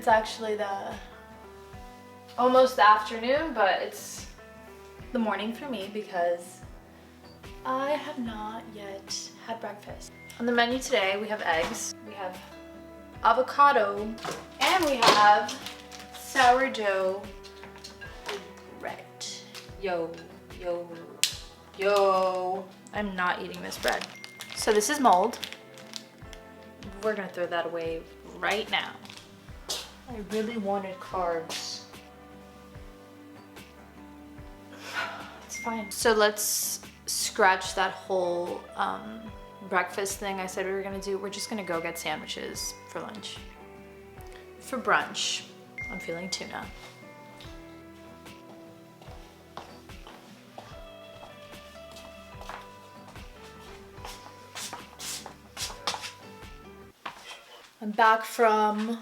actually almost the afternoon, but it's the morning for me because I have not yet had breakfast. On the menu today, we have eggs, we have avocado, and we have sourdough bread. Yo. I'm not eating this bread. So this is mold. We're gonna throw that away right now. I really wanted carbs. It's fine. So let's scratch that whole breakfast thing I said we were gonna do. We're just gonna go get sandwiches for lunch. For brunch, I'm feeling tuna. I'm back from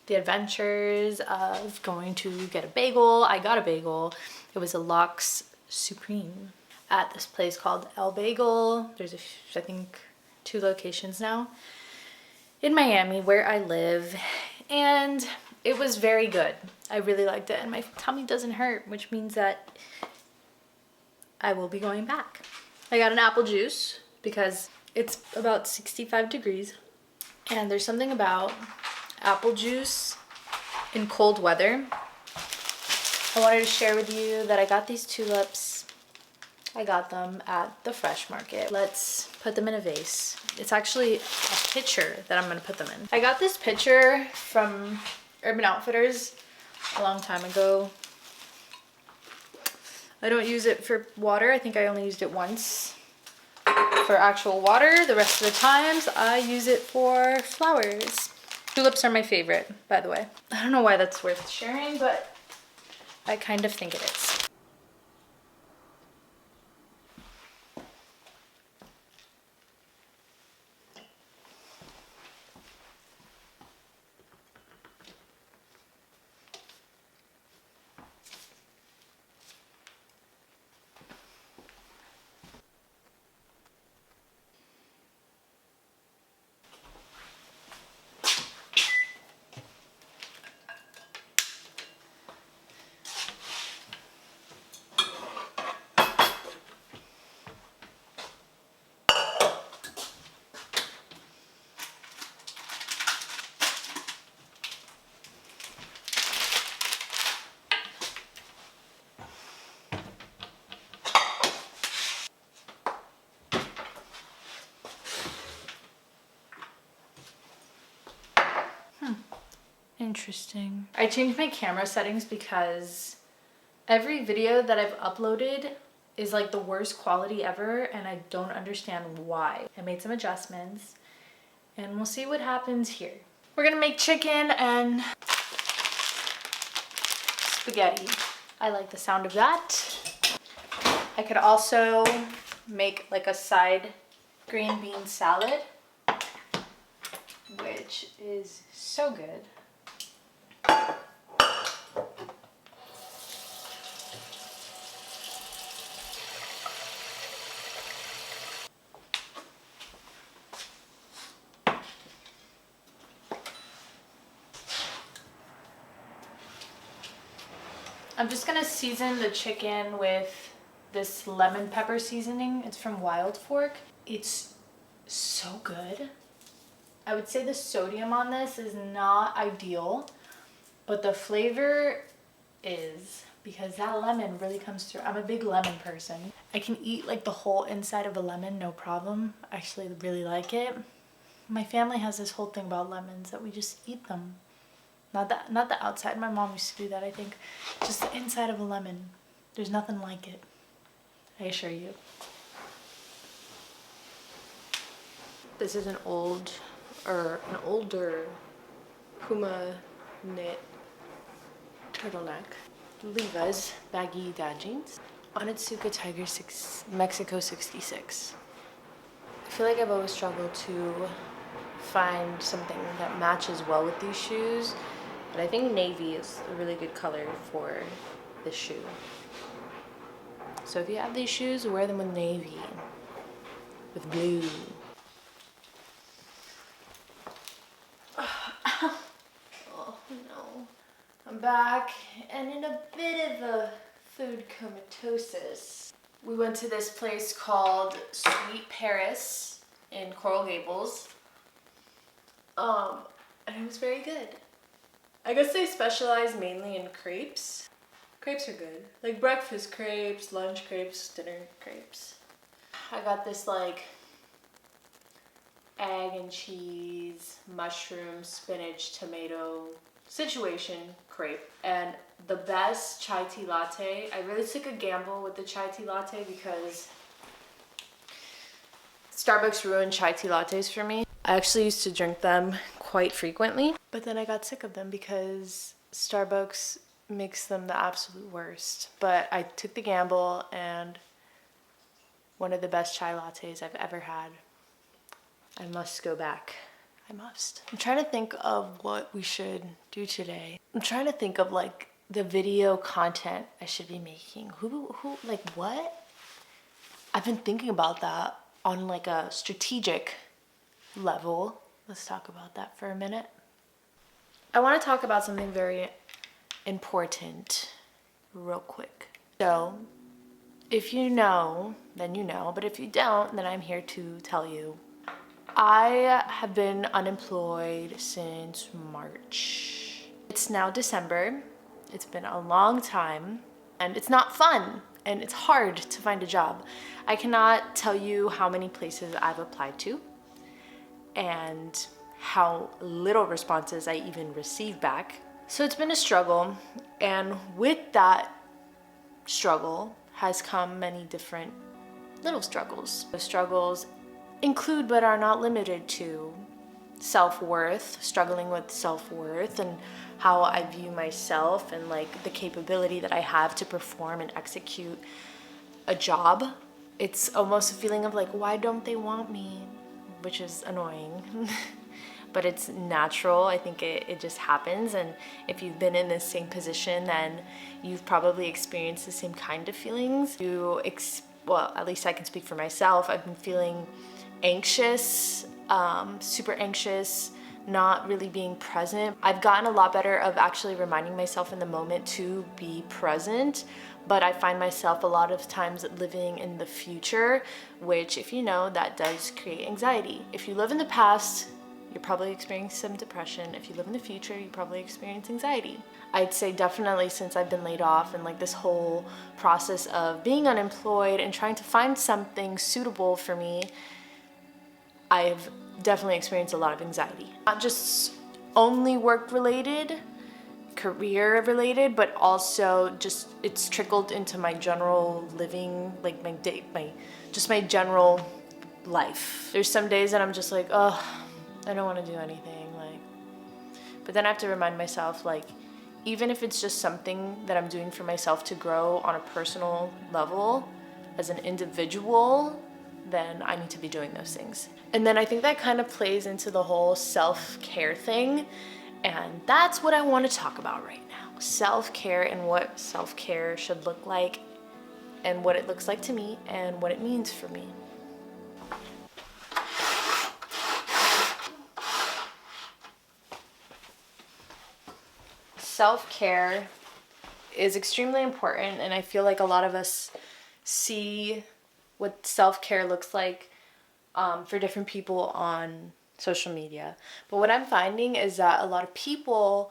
the adventures of going to get a bagel. I got a bagel. It was a Lox Supreme at this place called El Bagel. There's I think 2 locations now in Miami where I live, and it was very good. I really liked it, and my tummy doesn't hurt, which means that I will be going back. I got an apple juice because it's about 65 degrees. And there's something about apple juice in cold weather. I wanted to share with you that I got these tulips. I got them at the Fresh Market. Let's put them in a vase. It's actually a pitcher that I'm gonna put them in. I got this pitcher from Urban Outfitters a long time ago. I don't use it for water. I think I only used it once for actual water. The rest of the times I use it for flowers. Tulips are my favorite, by the way. I don't know why that's worth sharing, but I kind of think it is. Interesting. I changed my camera settings because every video that I've uploaded is like the worst quality ever, and I don't understand why. I made some adjustments and we'll see what happens here. We're gonna make chicken and spaghetti. I like the sound of that. I could also make like a side green bean salad, which is so good. I'm just gonna season the chicken with this lemon pepper seasoning. It's from Wild Fork. It's so good. I would say the sodium on this is not ideal, but the flavor is, because that lemon really comes through. I'm a big lemon person. I can eat like the whole inside of a lemon, no problem. I actually really like it. My family has this whole thing about lemons that we just eat them. Not the outside. My mom used to do that, I think. Just the inside of a lemon. There's nothing like it, I assure you. This is an older Puma knit turtleneck. Levi's baggy dad jeans. Onitsuka Tiger Mexico 66. I feel like I've always struggled to find something that matches well with these shoes, but I think navy is a really good color for this shoe. So if you have these shoes, wear them with navy, with blue. Oh, I'm back and in a bit of a food comatosis. We went to this place called Sweet Paris in Coral Gables. And it was very good. I guess they specialize mainly in crepes. Crepes are good. Like breakfast crepes, lunch crepes, dinner crepes. I got this like egg and cheese, mushroom, spinach, tomato situation crepe. And the best chai tea latte. I really took a gamble with the chai tea latte because Starbucks ruined chai tea lattes for me. I actually used to drink them quite frequently, but then I got sick of them because Starbucks makes them the absolute worst. But I took the gamble, and one of the best chai lattes I've ever had. I must go back. I must. I'm trying to think of what we should do today. I'm trying to think of like the video content I should be making. Who, like what? I've been thinking about that on like a strategic level. Let's talk about that for a minute. I want to talk about something very important real quick. So, if you know, then you know, but if you don't, then I'm here to tell you. I have been unemployed since March. It's now December. It's been a long time, and it's not fun, and it's hard to find a job. I cannot tell you how many places I've applied to and how little responses I even receive back. So it's been a struggle, and with that struggle has come many different little struggles. The struggles include but are not limited to self-worth, struggling with self-worth and how I view myself and like the capability that I have to perform and execute a job. It's almost a feeling of like, why don't they want me? Which is annoying. But it's natural. I think it just happens, and if you've been in the same position, then you've probably experienced the same kind of feelings. Well, at least I can speak for myself. I've been feeling anxious, super anxious, not really being present. I've gotten a lot better of actually reminding myself in the moment to be present, but I find myself a lot of times living in the future, which, if you know, that does create anxiety. If you live in the past, you're probably experiencing some depression. If you live in the future, you probably experience anxiety. I'd say definitely since I've been laid off and like this whole process of being unemployed and trying to find something suitable for me, I've definitely experienced a lot of anxiety. Not just only work related, career related, but also just it's trickled into my general living, like my general life. There's some days that I'm just like, oh, I don't want to do anything, like, but then I have to remind myself, like, even if it's just something that I'm doing for myself to grow on a personal level as an individual, then I need to be doing those things. And then I think that kind of plays into the whole self-care thing, and that's what I want to talk about right now. Self-care and what self-care should look like and what it looks like to me and what it means for me. Self-care is extremely important, and I feel like a lot of us see what self-care looks like for different people on social media. But what I'm finding is that a lot of people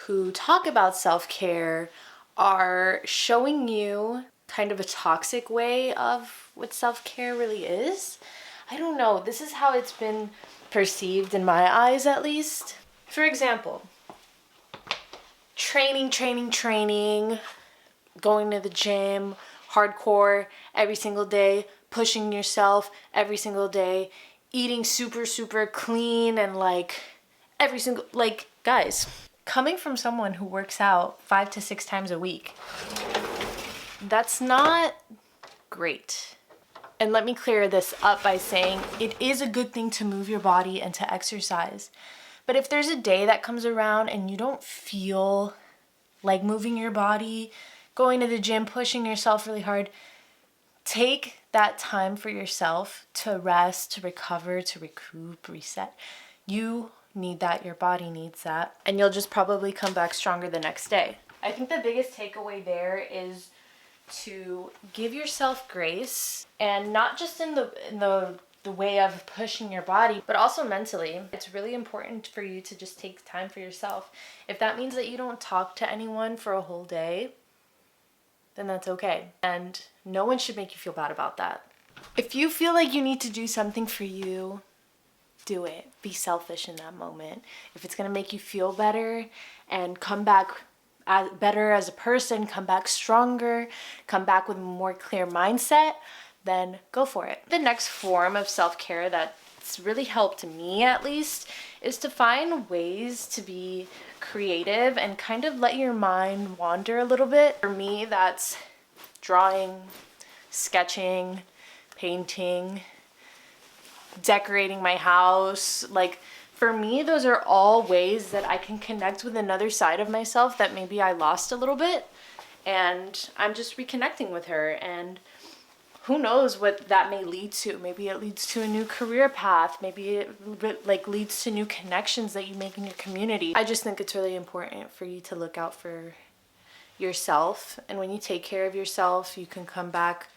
who talk about self-care are showing you kind of a toxic way of what self-care really is. I don't know, this is how it's been perceived in my eyes, at least. For example, training, going to the gym, hardcore every single day, pushing yourself every single day, eating super clean, and like every single, like, guys, coming from someone who works out 5 to 6 times a week, that's not great. And let me clear this up by saying it is a good thing to move your body and to exercise. But if there's a day that comes around and you don't feel like moving your body, going to the gym, pushing yourself really hard, take that time for yourself to rest, to recover, to recoup, reset. You need that, your body needs that, and you'll just probably come back stronger the next day. I think the biggest takeaway there is to give yourself grace, and not just in the way of pushing your body, but also mentally. It's really important for you to just take time for yourself. If that means that you don't talk to anyone for a whole day, then that's okay. And no one should make you feel bad about that. If you feel like you need to do something for you, do it. Be selfish in that moment. If it's gonna make you feel better and come back better as a person, come back stronger, come back with a more clear mindset, then go for it. The next form of self-care that's really helped me, at least, is to find ways to be creative and kind of let your mind wander a little bit. For me, that's drawing, sketching, painting, decorating my house. Like, for me, those are all ways that I can connect with another side of myself that maybe I lost a little bit, and I'm just reconnecting with her. And who knows what that may lead to. Maybe it leads to a new career path. Maybe it like leads to new connections that you make in your community. I just think it's really important for you to look out for yourself. And when you take care of yourself, you can come back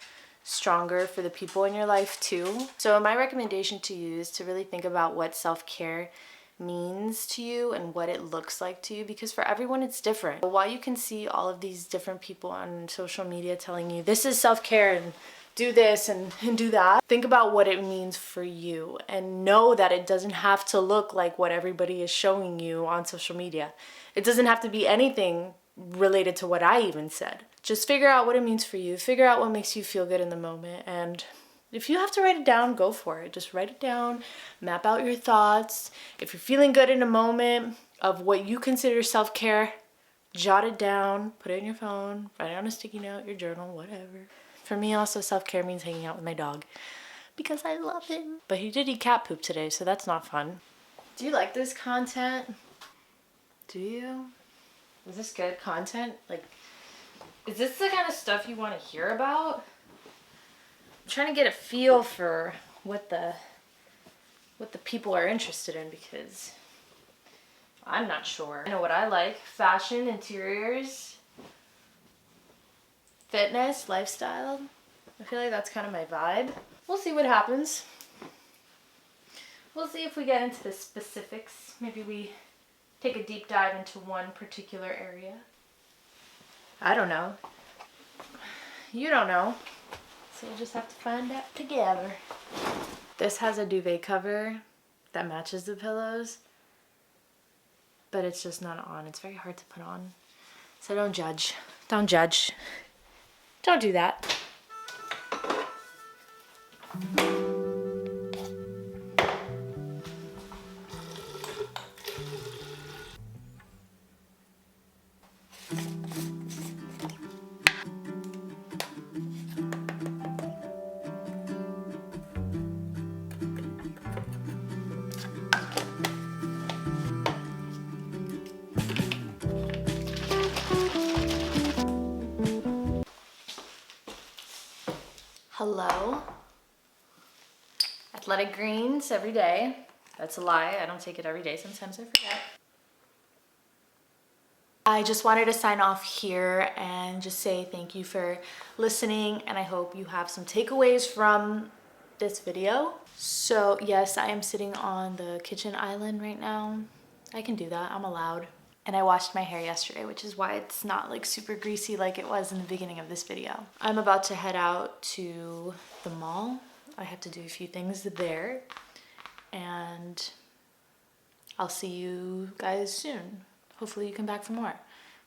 stronger for the people in your life too. So my recommendation to you is to really think about what self-care means to you and what it looks like to you, because for everyone it's different. While you can see all of these different people on social media telling you this is self-care and do this and do that, think about what it means for you, and know that it doesn't have to look like what everybody is showing you on social media. It doesn't have to be anything related to what I even said. Just figure out what it means for you. Figure out what makes you feel good in the moment. And if you have to write it down, go for it. Just write it down, map out your thoughts. If you're feeling good in a moment of what you consider self-care, jot it down, put it in your phone, write it on a sticky note, your journal, whatever. For me, also, self-care means hanging out with my dog because I love him. But he did eat cat poop today, so that's not fun. Do you like this content? Do you? Is this good content? Like, is this the kind of stuff you want to hear about? I'm trying to get a feel for what the people are interested in, because I'm not sure. I know what I like: fashion, interiors, fitness, lifestyle. I feel like that's kind of my vibe. We'll see what happens. We'll see if we get into the specifics. Maybe we take a deep dive into one particular area. I don't know. You don't know. So we'll just have to find out together. This has a duvet cover that matches the pillows, but it's just not on. It's very hard to put on. So don't judge. Don't judge. Don't do that. Hello. Athletic greens every day. That's a lie. I don't take it every day. Sometimes I forget. I just wanted to sign off here and just say thank you for listening, and I hope you have some takeaways from this video. So yes, I am sitting on the kitchen island right now. I can do that. I'm allowed. And I washed my hair yesterday, which is why it's not like super greasy like it was in the beginning of this video. I'm about to head out to the mall. I have to do a few things there, and I'll see you guys soon. Hopefully you come back for more.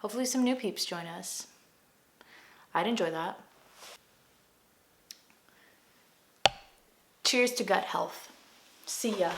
Hopefully some new peeps join us. I'd enjoy that. Cheers to gut health. See ya.